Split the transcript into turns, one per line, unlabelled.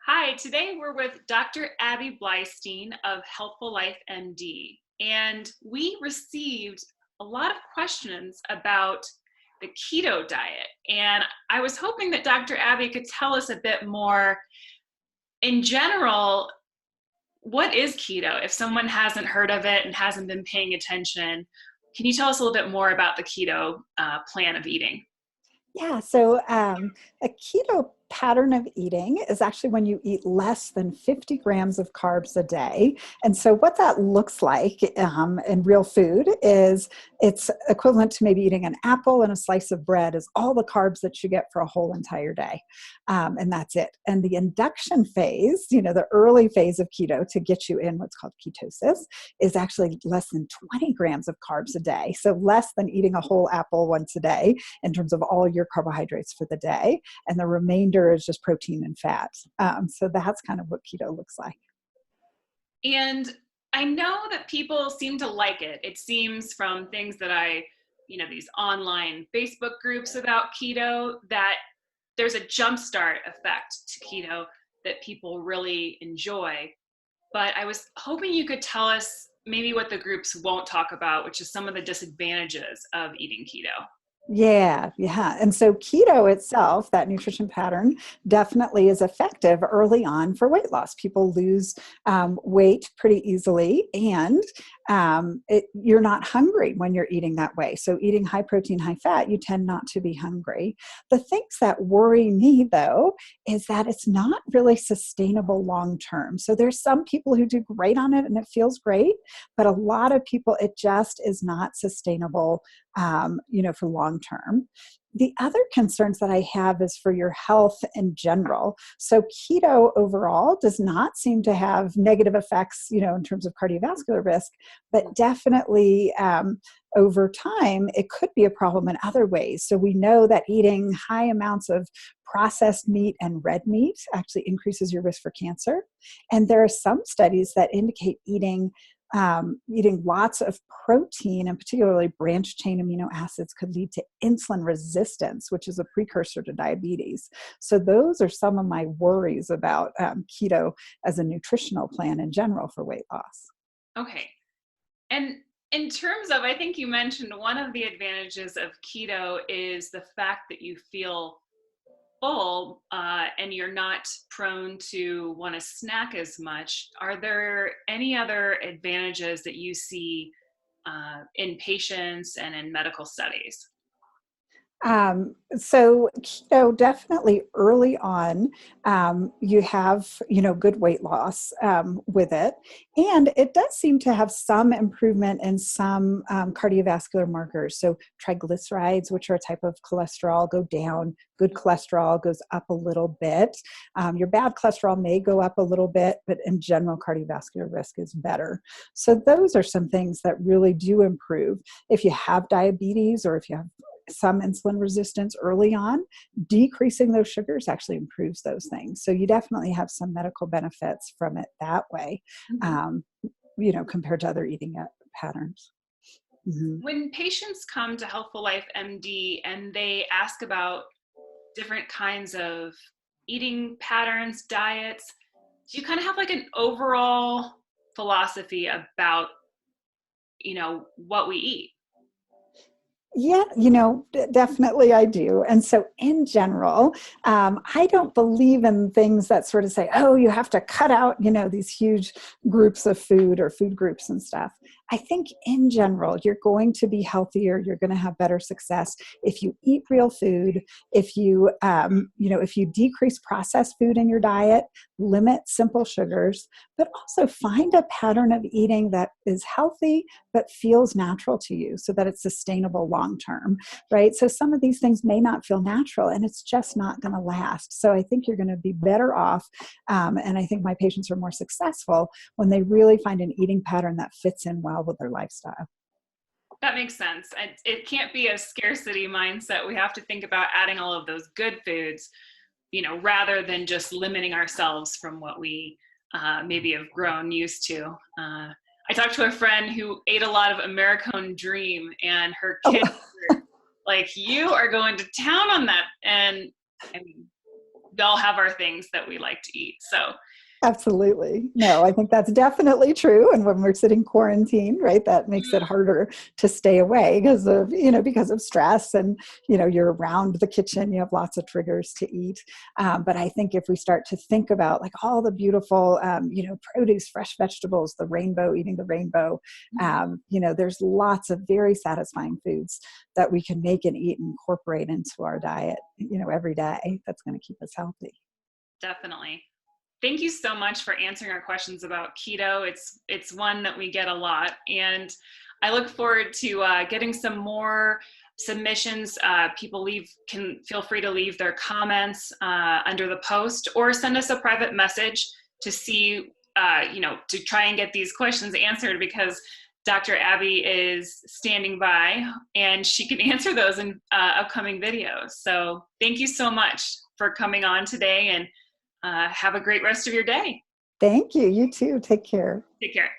Hi, today we're with Dr. Abby Bleistein of Healthful Life MD, and we received a lot of questions about the keto diet. And I was hoping that Dr. Abby could tell us a bit more in general. What is keto? If someone hasn't heard of it and hasn't been paying attention, can you tell us a little bit more about the keto plan of eating?
Yeah, so a keto pattern of eating is actually when you eat less than 50 grams of carbs a day. And so what that looks like in real food is it's equivalent to maybe eating an apple and a slice of bread is all the carbs that you get for a whole entire day. And that's it. And the induction phase, the early phase of keto to get you in what's called ketosis is actually less than 20 grams of carbs a day. So less than eating a whole apple once a day in terms of all your carbohydrates for the day, and the remainder is just protein and fat. So that's kind of what keto looks like.
And I know that people seem to like it. It seems from things that these online Facebook groups about keto, that there's a jumpstart effect to keto that people really enjoy. But I was hoping you could tell us maybe what the groups won't talk about, which is some of the disadvantages of eating keto.
Yeah. And so keto itself, that nutrition pattern, definitely is effective early on for weight loss. People lose weight pretty easily, and you're not hungry when you're eating that way. So eating high protein, high fat, you tend not to be hungry. The things that worry me, though, is that it's not really sustainable long term. So there's some people who do great on it and it feels great, but a lot of people, it just is not sustainable for long term. The other concerns that I have is for your health in general. So keto overall does not seem to have negative effects, in terms of cardiovascular risk, but definitely over time, it could be a problem in other ways. So we know that eating high amounts of processed meat and red meat actually increases your risk for cancer. And there are some studies that indicate eating lots of protein, and particularly branched chain amino acids, could lead to insulin resistance, which is a precursor to diabetes. So those are some of my worries about keto as a nutritional plan in general for weight loss.
Okay. And in terms of, I think you mentioned one of the advantages of keto is the fact that you feel full and you're not prone to want to snack as much. Are there any other advantages that you see in patients and in medical studies?
So keto definitely early on, you have, good weight loss with it. And it does seem to have some improvement in some cardiovascular markers. So triglycerides, which are a type of cholesterol, go down. Good cholesterol goes up a little bit. Your bad cholesterol may go up a little bit, but in general, cardiovascular risk is better. So those are some things that really do improve. If you have diabetes or if you have some insulin resistance early on, decreasing those sugars actually improves those things. So you definitely have some medical benefits from it that way, um, compared to other eating patterns. Mm-hmm.
When patients come to Healthful Life MD and they ask about different kinds of eating patterns, diets, do you kind of have like an overall philosophy about, what we eat?
Yeah, definitely I do. And so in general, I don't believe in things that sort of say, oh, you have to cut out, these huge groups of food or food groups and stuff. I think in general, you're going to be healthier. You're going to have better success if you eat real food, if if you decrease processed food in your diet, limit simple sugars, but also find a pattern of eating that is healthy, but feels natural to you so that it's sustainable long term, right? So some of these things may not feel natural and it's just not going to last. So I think you're going to be better off. And I think my patients are more successful when they really find an eating pattern that fits in well with their lifestyle.
That makes sense. It can't be a scarcity mindset. We have to think about adding all of those good foods, rather than just limiting ourselves from what we maybe have grown used to. I talked to a friend who ate a lot of American Dream, and her kids were like, "You are going to town on that." And I mean, we all have our things that we like to eat. So
Absolutely. No, I think that's definitely true. And when we're sitting quarantined, right, that makes it harder to stay away because of stress and, you're around the kitchen, you have lots of triggers to eat. But I think if we start to think about like all the beautiful, produce, fresh vegetables, the rainbow, eating the rainbow, there's lots of very satisfying foods that we can make and eat and incorporate into our diet, every day. That's going to keep us healthy.
definitely. Thank you so much for answering our questions about keto. It's one that we get a lot, and I look forward to getting some more submissions. People can feel free to leave their comments under the post, or send us a private message to see, to try and get these questions answered, because Dr. Abby is standing by and she can answer those in upcoming videos. So thank you so much for coming on today, and have a great rest of your day.
Thank you. You too. Take care.
Take care.